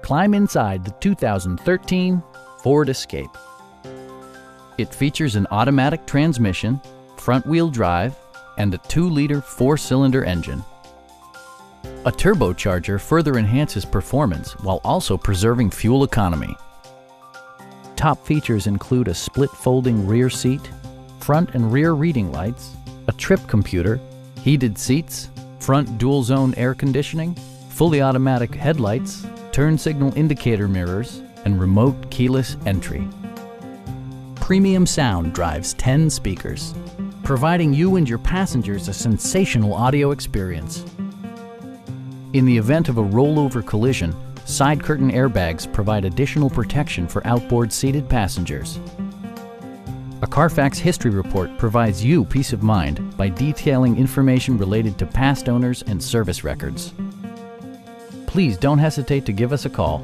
Climb inside the 2013 Ford Escape. It features an automatic transmission, front-wheel drive, and a 2-liter 4-cylinder engine. A turbocharger further enhances performance while also preserving fuel economy. Top features include a split folding rear seat, front and rear reading lights, a trip computer, heated seats, front dual-zone air conditioning, fully automatic headlights, turn signal indicator mirrors, and remote keyless entry. Premium sound drives 10 speakers, providing you and your passengers a sensational audio experience. In the event of a rollover collision, side curtain airbags provide additional protection for outboard seated passengers. A Carfax history report provides you peace of mind by detailing information related to past owners and service records. Please don't hesitate to give us a call.